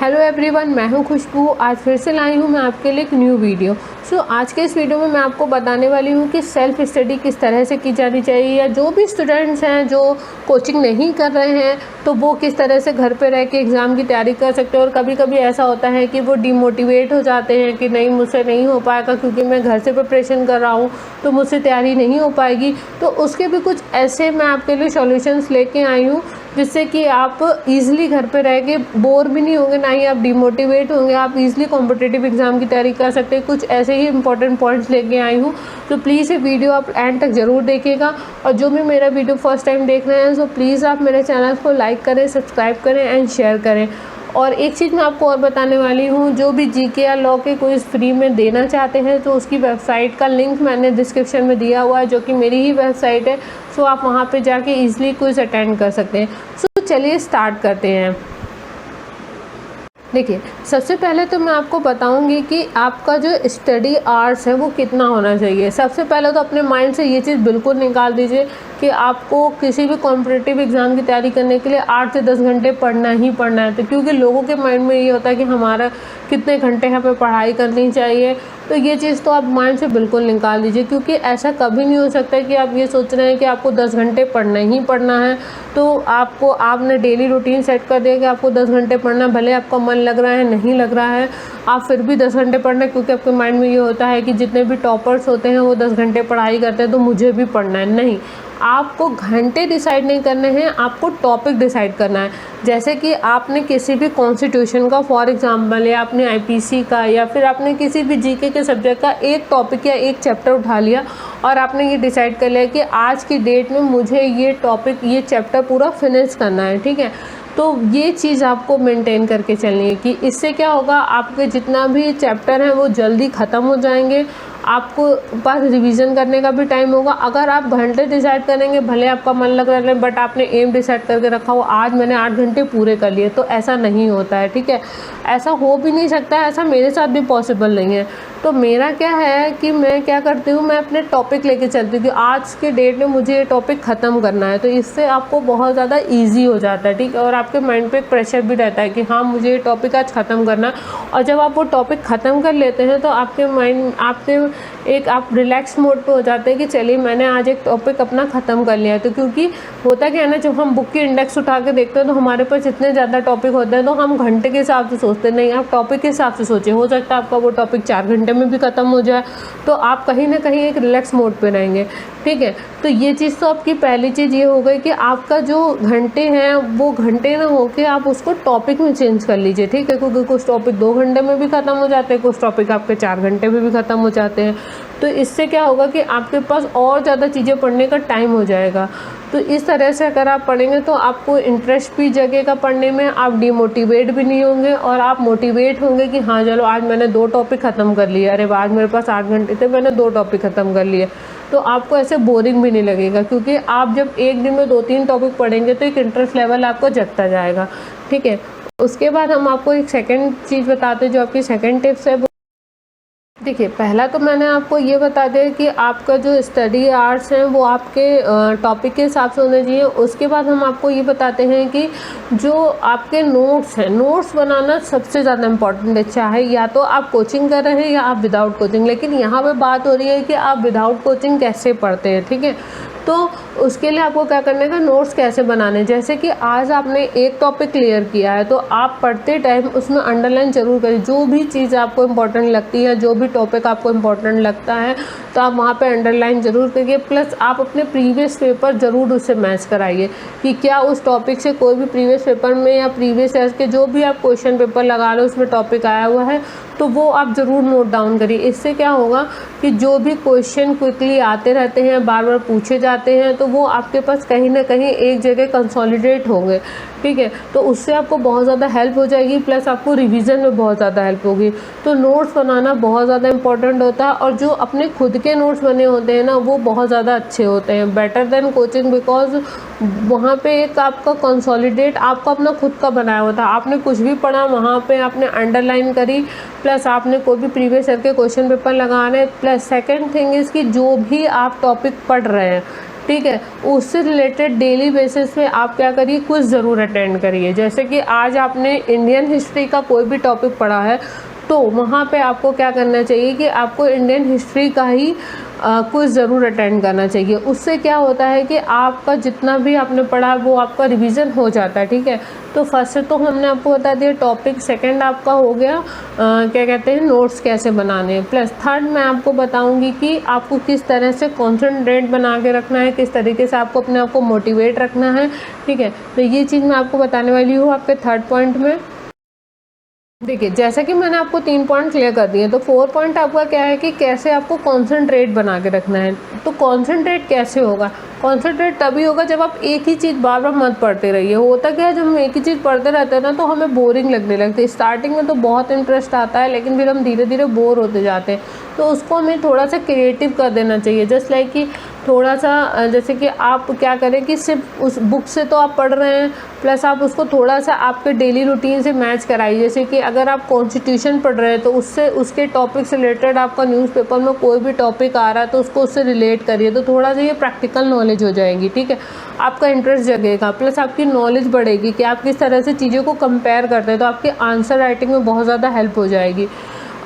Hello everyone, मैं हूं खुशबू। आज फिर से लाई हूं मैं आपके लिए एक न्यू वीडियो। आज के इस वीडियो में मैं आपको बताने वाली हूं कि सेल्फ़ स्टडी किस तरह से की जानी चाहिए, या जो भी स्टूडेंट्स हैं जो कोचिंग नहीं कर रहे हैं तो वो किस तरह से घर पे रह के एग्ज़ाम की तैयारी कर सकते हैं। और कभी कभी ऐसा होता है कि वो डिमोटिवेट हो जाते हैं कि नहीं, मुझसे नहीं हो पाएगा क्योंकि मैं घर से प्रिपरेशन कर रहा हूँ तो मुझसे तैयारी नहीं हो पाएगी। तो उसके भी कुछ ऐसे मैं आपके लिए सॉल्यूशंस लेके आई हूँ जिससे कि आप इजीली घर पे रह के बोर भी नहीं होंगे, ना ही आप डिमोटिवेट होंगे। आप इजीली कॉम्पिटिटिव एग्ज़ाम की तैयारी कर सकते हैं। कुछ ऐसे ही इंपॉर्टेंट पॉइंट्स लेके आई हूँ, तो प्लीज़ ये वीडियो आप एंड तक ज़रूर देखिएगा। और जो भी मेरा वीडियो फर्स्ट टाइम देख रहे हैं, सो प्लीज़ आप मेरे चैनल को लाइक करें, सब्सक्राइब करें एंड शेयर करें। और एक चीज़ मैं आपको और बताने वाली हूँ, जो भी जीके या लॉ के क्विज़ फ्री में देना चाहते हैं तो उसकी वेबसाइट का लिंक मैंने डिस्क्रिप्शन में दिया हुआ है, जो कि मेरी ही वेबसाइट है। सो आप वहाँ पे जाके इजीली क्विज़ अटेंड कर सकते हैं। सो चलिए स्टार्ट करते हैं। देखिए, सबसे पहले तो मैं आपको बताऊंगी कि आपका जो स्टडी आवर्स है वो कितना होना चाहिए। सबसे पहले तो अपने माइंड से ये चीज़ बिल्कुल निकाल दीजिए कि आपको किसी भी कॉम्पिटिटिव एग्ज़ाम की तैयारी करने के लिए 8 से 10 घंटे पढ़ना ही पढ़ना है। तो क्योंकि लोगों के माइंड में ये होता है कि हमारा कितने घंटे यहाँ पे पढ़ाई करनी चाहिए, तो ये चीज़ तो आप माइंड से बिल्कुल निकाल दीजिए। क्योंकि ऐसा कभी नहीं हो सकता कि आप ये सोच रहे हैं कि आपको 10 घंटे पढ़ना ही पढ़ना है, तो आपने डेली रूटीन सेट कर दिया कि आपको 10 घंटे पढ़ना, भले आपका मन लग रहा है नहीं लग रहा है, आप फिर भी 10 घंटे पढ़ना है। क्योंकि आपके माइंड में ये होता है कि जितने भी टॉपर्स होते हैं वो 10 घंटे पढ़ाई करते हैं तो मुझे भी पढ़ना है। नहीं, आपको घंटे डिसाइड नहीं करने हैं, आपको टॉपिक डिसाइड करना है। जैसे कि आपने किसी भी कॉन्स्टिट्यूशन का फॉर एग्जांपल, या आपने आईपीसी का, या फिर आपने किसी भी जीके के सब्जेक्ट का एक टॉपिक या एक चैप्टर उठा लिया और आपने ये डिसाइड कर लिया कि आज की डेट में मुझे ये टॉपिक, ये चैप्टर पूरा फिनिश करना है, ठीक है। तो ये चीज़ आपको मेंटेन करके चलनी है कि इससे क्या होगा, आपके जितना भी चैप्टर हैं वो जल्दी ख़त्म हो जाएंगे, आपको पास रिवीजन करने का भी टाइम होगा। अगर आप घंटे डिसाइड करेंगे, भले आपका मन लग रहा है बट आपने एम डिसाइड करके रखा हो आज मैंने 8 घंटे पूरे कर लिए, तो ऐसा नहीं होता है, ठीक है। ऐसा हो भी नहीं सकता है, ऐसा मेरे साथ भी पॉसिबल नहीं है। तो मेरा क्या है कि मैं क्या करती हूँ, मैं अपने टॉपिक लेके चलती हूँ कि आज के डेट में मुझे ये टॉपिक ख़त्म करना है। तो इससे आपको बहुत ज़्यादा ईजी हो जाता है, ठीक है। और आपके माइंड पे एक प्रेशर भी रहता है कि हाँ, मुझे ये टॉपिक आज ख़त्म करना है। और जब आप वो टॉपिक ख़त्म कर लेते हैं तो आपके माइंड, आप रिलैक्स मोड पे हो जाते हैं कि चलिए मैंने आज एक टॉपिक अपना ख़त्म कर लिया है। तो क्योंकि होता क्या है ना, जब हम बुक की इंडेक्स उठा के देखते हैं तो हमारे पास इतने ज़्यादा टॉपिक होते हैं तो हम घंटे के हिसाब से सोचते हैं। नहीं, आप टॉपिक के हिसाब से सोचें, हो सकता है आपका वो टॉपिक 4 घंटे में भी ख़त्म हो जाए, तो आप कहीं ना कहीं एक रिलैक्स मोड पे रहेंगे, ठीक है। तो ये चीज़ तो आपकी पहली चीज़ ये हो गई कि आपका जो घंटे हैं वो घंटे ना होके आप उसको टॉपिक में चेंज कर लीजिए, ठीक है। क्योंकि कुछ टॉपिक 2 घंटे में भी ख़त्म हो जाते हैं, कुछ टॉपिक आपके 4 घंटे में भी ख़त्म हो जाते हैं। तो इससे क्या होगा कि आपके पास और ज़्यादा चीज़ें पढ़ने का टाइम हो जाएगा। तो इस तरह से अगर आप पढ़ेंगे तो आपको इंटरेस्ट भी जगेगा पढ़ने में, आप डिमोटिवेट भी नहीं होंगे और आप मोटिवेट होंगे कि हाँ चलो आज मैंने 2 टॉपिक ख़त्म कर लिए, अरे आज मेरे पास 8 घंटे थे, मैंने 2 टॉपिक ख़त्म कर लिए। तो आपको ऐसे बोरिंग भी नहीं लगेगा, क्योंकि आप जब एक दिन में 2-3 टॉपिक पढ़ेंगे तो एक इंटरेस्ट लेवल आपको जगता जाएगा, ठीक है। उसके बाद हम आपको एक सेकेंड चीज़ बताते हैं, जो आपकी सेकेंड टिप्स है। देखिए, पहला तो मैंने आपको ये बता दिया कि आपका जो स्टडी आवर्स हैं वो आपके टॉपिक के हिसाब से होने चाहिए। उसके बाद हम आपको ये बताते हैं कि जो आपके नोट्स हैं, नोट्स बनाना सबसे ज़्यादा इम्पॉर्टेंट है। चाहे या तो आप कोचिंग कर रहे हैं या आप विदाउट कोचिंग, लेकिन यहाँ पे बात हो रही है कि आप विदाउट कोचिंग कैसे पढ़ते हैं, ठीक है। तो उसके लिए आपको क्या करने का, नोट्स कैसे बनाने। जैसे कि आज आपने एक टॉपिक क्लियर किया है तो आप पढ़ते टाइम उसमें अंडरलाइन ज़रूर करिए। जो भी चीज़ आपको इम्पोर्टेंट लगती है, जो भी टॉपिक आपको इम्पोर्टेंट लगता है, तो आप वहाँ पे अंडरलाइन ज़रूर करिए। प्लस आप अपने प्रीवियस पेपर ज़रूर उससे मैच कराइए कि क्या उस टॉपिक से कोई भी प्रीवियस पेपर में या प्रीवियस ईयर के जो भी आप क्वेश्चन पेपर लगा लो उसमें टॉपिक आया हुआ है, तो वो आप ज़रूर नोट डाउन करिए। इससे क्या होगा कि जो भी क्वेश्चन क्विकली आते रहते हैं, बार बार पूछे जाते हैं, तो वो आपके पास कहीं ना कहीं एक जगह कंसोलिडेट होंगे, ठीक है। तो उससे आपको बहुत ज़्यादा हेल्प हो जाएगी, प्लस आपको रिवीजन में बहुत ज़्यादा हेल्प होगी। तो नोट्स बनाना बहुत ज़्यादा इंपॉर्टेंट होता है, और जो अपने खुद के नोट्स बने होते हैं ना वो बहुत ज़्यादा अच्छे होते हैं, बेटर देन कोचिंग। बिकॉज वहाँ पे एक आपका कंसोलिडेट आपका अपना खुद का बनाया होता है, आपने कुछ भी पढ़ा वहाँ पे आपने अंडरलाइन करी, प्लस आपने कोई भी प्रीवियस ईयर के क्वेश्चन पेपर लगाने। प्लस सेकेंड थिंग इज़ कि जो भी आप टॉपिक पढ़ रहे हैं, ठीक है, उससे रिलेटेड डेली बेसिस पे आप क्या करिए, क्विज़ ज़रूर अटेंड करिए। जैसे कि आज आपने इंडियन हिस्ट्री का कोई भी टॉपिक पढ़ा है तो वहाँ पे आपको क्या करना चाहिए कि आपको इंडियन हिस्ट्री का ही क्विज़ ज़रूर अटेंड करना चाहिए। उससे क्या होता है कि आपका जितना भी आपने पढ़ा वो आपका रिवीजन हो जाता है। ठीक है, तो फर्स्ट तो हमने आपको बता दिया टॉपिक, सेकंड आपका हो गया क्या कहते हैं नोट्स कैसे बनाने हैं, प्लस थर्ड मैं आपको बताऊंगी कि आपको किस तरह से कॉन्सेंट्रेट बना के रखना है, किस तरीके से आपको अपने आप को मोटिवेट रखना है। ठीक है, तो ये चीज़ मैं आपको बताने वाली हूँ आपके थर्ड पॉइंट में। देखिए, जैसा कि मैंने आपको 3 पॉइंट क्लियर कर दिए, तो 4 पॉइंट आपका क्या है कि कैसे आपको कॉन्सेंट्रेट बना के रखना है। तो कॉन्सेंट्रेट कैसे होगा, कॉन्सेंट्रेट तभी होगा जब आप एक ही चीज़ बार बार मत पढ़ते रहिए। होता क्या है, जब हम एक ही चीज़ पढ़ते रहते हैं ना तो हमें बोरिंग लगने लगती है। स्टार्टिंग में तो बहुत इंटरेस्ट आता है, लेकिन फिर हम धीरे धीरे बोर होते जाते हैं। तो उसको हमें थोड़ा सा क्रिएटिव कर देना चाहिए। जस्ट लाइक कि थोड़ा सा जैसे कि आप क्या करें कि सिर्फ उस बुक से तो आप पढ़ रहे हैं, प्लस आप उसको थोड़ा सा आपके डेली रूटीन से मैच कराइए। जैसे कि अगर आप कॉन्स्टिट्यूशन पढ़ रहे हैं तो उससे उसके टॉपिक से रिलेटेड आपका न्यूज़पेपर में कोई भी टॉपिक आ रहा है तो उसको उससे रिलेट करिए, तो थोड़ा सा ये प्रैक्टिकल नॉलेज हो जाएगी। ठीक है, आपका इंटरेस्ट जगेगा, प्लस आपकी नॉलेज बढ़ेगी कि आप किस तरह से चीज़ों को कंपेयर करते हैं, तो आपकी आंसर राइटिंग में बहुत ज़्यादा हेल्प हो जाएगी।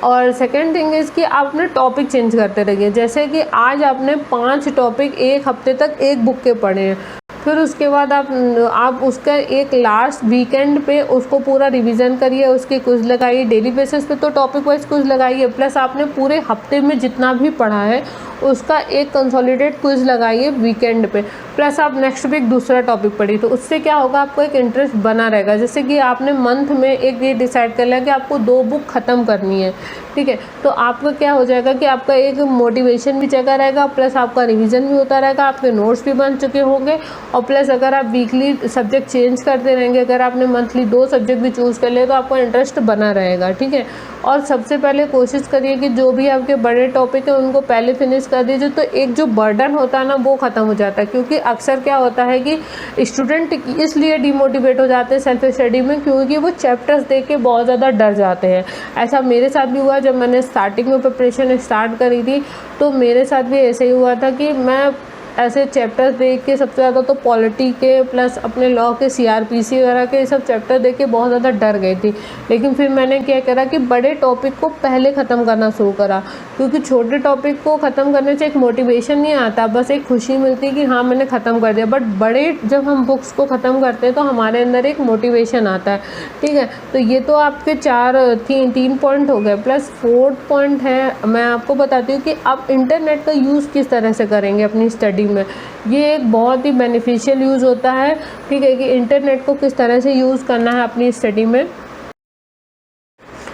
और सेकेंड थिंग इज़ कि आप अपने टॉपिक चेंज करते रहिए। जैसे कि आज आपने 5 टॉपिक एक हफ्ते तक एक बुक के पढ़े हैं, फिर उसके बाद आप उसका एक लास्ट वीकेंड पे उसको पूरा रिवीजन करिए, उसके क्विज़ लगाइए। डेली बेसिस पे तो टॉपिक वाइज क्विज़ लगाइए, प्लस आपने पूरे हफ्ते में जितना भी पढ़ा है उसका एक कंसोलिडेट क्विज़ लगाइए वीकेंड पे, प्लस आप नेक्स्ट वीक दूसरा टॉपिक पढ़िए। तो उससे क्या होगा, आपको एक इंटरेस्ट बना रहेगा। जैसे कि आपने मंथ में एक ये डिसाइड कर लिया कि आपको 2 बुक ख़त्म करनी है। ठीक है, तो आपका क्या हो जाएगा कि आपका एक मोटिवेशन भी जगा रहेगा, प्लस आपका रिवीजन भी होता रहेगा, आपके नोट्स भी बन चुके होंगे, और प्लस अगर आप वीकली सब्जेक्ट चेंज करते रहेंगे, अगर आपने मंथली 2 सब्जेक्ट भी चूज़ कर लिए तो आपका इंटरेस्ट बना रहेगा। ठीक है, और सबसे पहले कोशिश करिए कि जो भी आपके बड़े टॉपिक है उनको पहले फिनिश कर दीजिए, तो एक जो बर्डन होता है ना वो ख़त्म हो जाता है। क्योंकि अक्सर क्या होता है कि स्टूडेंट इसलिए डिमोटिवेट हो जाते हैं सेल्फ स्टडी में, क्योंकि वो चैप्टर्स देख के बहुत ज़्यादा डर जाते हैं। ऐसा मेरे साथ भी हुआ, जब मैंने स्टार्टिंग में प्रिपरेशन स्टार्ट करी थी तो मेरे साथ भी ऐसे ही हुआ था कि मैं ऐसे चैप्टर्स देख के सबसे ज़्यादा तो पॉलिटी के, प्लस अपने लॉ के, CRPC वगैरह के सब चैप्टर देख के बहुत ज़्यादा डर गई थी। लेकिन फिर मैंने क्या करा कि बड़े टॉपिक को पहले ख़त्म करना शुरू करा, क्योंकि छोटे टॉपिक को ख़त्म करने से एक मोटिवेशन नहीं आता, बस एक खुशी मिलती कि हाँ मैंने ख़त्म कर दिया। बट बड़े जब हम बुक्स को ख़त्म करते हैं तो हमारे अंदर एक मोटिवेशन आता है। ठीक है, तो ये तो आपके 3 पॉइंट हो गए, प्लस 4th पॉइंट है मैं आपको बताती हूँ कि आप इंटरनेट का यूज़ किस तरह से करेंगे अपनी स्टडी में। ये एक बहुत ही बेनिफिशियल यूज़ होता है। ठीक है, कि इंटरनेट को किस तरह से यूज़ करना है अपनी स्टडी में।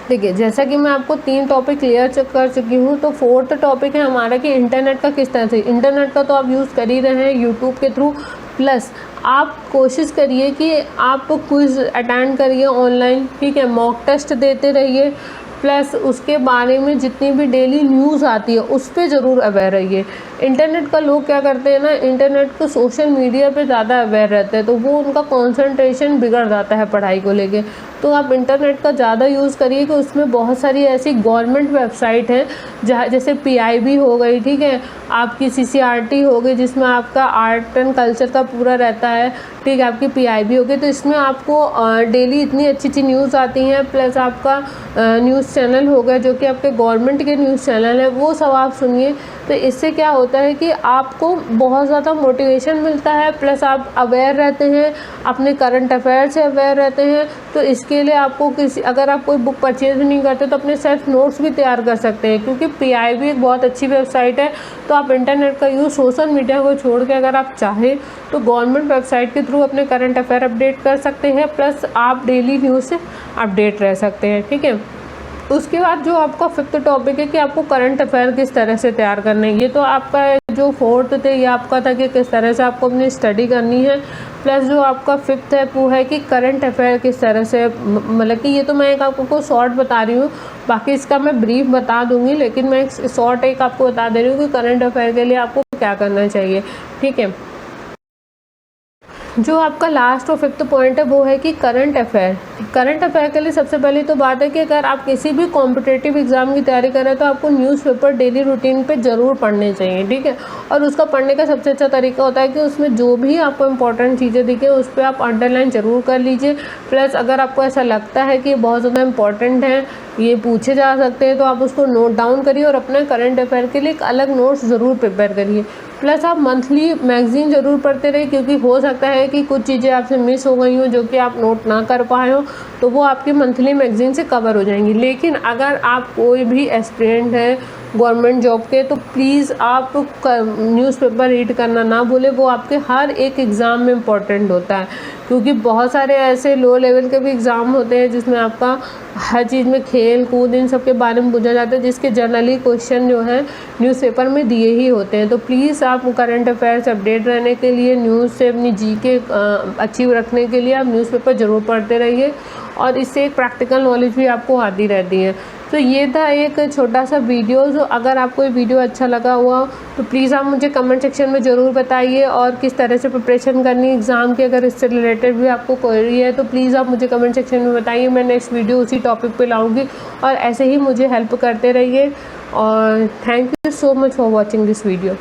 देखिए, जैसा कि मैं आपको 3 टॉपिक क्लियर कर चुकी हूँ, तो 4th टॉपिक है हमारा कि इंटरनेट का किस तरह से। इंटरनेट का तो आप यूज़ कर ही रहे हैं यूट्यूब के थ्रू, प्लस आप कोशिश करिए कि आप क्विज़ अटेंड करिए ऑनलाइन। ठीक है, मॉक टेस्ट देते रहिए, प्लस उसके बारे में जितनी भी डेली न्यूज़ आती है उस पर ज़रूर अवेयर रहिए। इंटरनेट का लोग क्या करते हैं ना, इंटरनेट को सोशल मीडिया पे ज़्यादा अवेयर रहते हैं, तो वो उनका कंसंट्रेशन बिगड़ जाता है पढ़ाई को लेके। तो आप इंटरनेट का ज़्यादा यूज़ करिए कि उसमें बहुत सारी ऐसी गवर्नमेंट वेबसाइट हैं जहाँ, जैसे PIB हो गई, ठीक है, आपकी CCRT हो गई जिसमें आपका आर्ट एंड कल्चर का पूरा रहता है। ठीक है, आपकी PIB हो गई, तो इसमें आपको डेली इतनी अच्छी अच्छी न्यूज़ आती हैं, प्लस आपका न्यूज़ चैनल हो गया जो कि आपके गवर्नमेंट के न्यूज़ चैनल है, वो सब आप सुनिए। तो इससे क्या होता है कि आपको बहुत ज़्यादा मोटिवेशन मिलता है, प्लस आप अवेयर रहते हैं, अपने करंट अफेयर से अवेयर रहते हैं। तो इसके लिए आपको अगर आप कोई बुक परचेज भी नहीं करते तो अपने सेल्फ नोट्स भी तैयार कर सकते हैं, क्योंकि PIB एक बहुत अच्छी वेबसाइट है। तो आप इंटरनेट का यूज़ सोशल मीडिया को छोड़ के अगर आप चाहें तो गवर्नमेंट वेबसाइट के थ्रू अपने करंट अफेयर अपडेट कर सकते हैं, प्लस आप डेली न्यूज़ से अपडेट रह सकते हैं। ठीक है, उसके बाद जो आपका 5th टॉपिक है कि आपको करंट अफेयर किस तरह से तैयार करने हैं। ये तो आपका जो 4th थे ये आपका था कि किस तरह से आपको अपनी स्टडी करनी है, प्लस जो आपका 5th है वो है कि करंट अफेयर किस तरह से, मतलब कि ये तो मैं एक आपको शॉर्ट बता रही हूँ, बाकी इसका मैं ब्रीफ बता दूँगी, लेकिन मैं एक शॉर्ट एक आपको बता दे रही हूँ कि करंट अफेयर के लिए आपको क्या करना चाहिए। ठीक है, जो आपका लास्ट और फिफ्थ पॉइंट है वो है कि करंट अफेयर। करंट अफेयर के लिए सबसे पहली तो बात है कि अगर आप किसी भी कॉम्पिटिटिव एग्ज़ाम की तैयारी कर रहे हैं तो आपको न्यूज़पेपर डेली रूटीन पे ज़रूर पढ़ने चाहिए, ठीक है। और उसका पढ़ने का सबसे अच्छा तरीका होता है कि उसमें जो भी आपको इंपॉर्टेंट चीज़ें दिखे उस पर आप अंडरलाइन ज़रूर कर लीजिए। प्लस अगर आपको ऐसा लगता है कि बहुत ज़्यादा इंपॉर्टेंट है, ये पूछे जा सकते हैं, तो आप उसको नोट डाउन करिए और अपने करंट अफेयर के लिए एक अलग नोट्स ज़रूर प्रिपेयर करिए। प्लस आप मंथली मैगज़ीन ज़रूर पढ़ते रहिए, क्योंकि हो सकता है कि कुछ चीज़ें आपसे मिस हो गई हों जो कि आप नोट ना कर पाए हो, तो वो आपकी मंथली मैगज़ीन से कवर हो जाएंगी। लेकिन अगर आप कोई भी एस्पिरेंट हैं गवर्नमेंट जॉब के, तो प्लीज़ आप न्यूज़पेपर रीड करना ना भूलें। वो आपके हर एक एग्ज़ाम में इम्पॉर्टेंट होता है, क्योंकि बहुत सारे ऐसे लो लेवल के भी एग्ज़ाम होते हैं जिसमें आपका हर चीज़ में खेल कूद इन सब के बारे में पूछा जाता है, जिसके जनरली क्वेश्चन जो हैं न्यूज़पेपर में दिए ही होते हैं। तो प्लीज़ आप करंट अफेयर से अपडेट रहने के लिए, न्यूज़ से अपनी जीके अच्छी रखने के लिए आप न्यूज़पेपर ज़रूर पढ़ते रहिए, और इससे एक प्रैक्टिकल नॉलेज भी आपको आती रहती है। तो ये था एक छोटा सा वीडियो। जो अगर आपको ये वीडियो अच्छा लगा हुआ तो प्लीज़ आप मुझे कमेंट सेक्शन में ज़रूर बताइए, और किस तरह से प्रिपरेशन करनी है एग्ज़ाम की, अगर इससे रिलेटेड भी आपको क्वेरी है तो प्लीज़ आप मुझे कमेंट सेक्शन में बताइए। मैं नेक्स्ट वीडियो उसी टॉपिक पे लाऊंगी, और ऐसे ही मुझे हेल्प करते रहिए। और thank you so much for watching this video.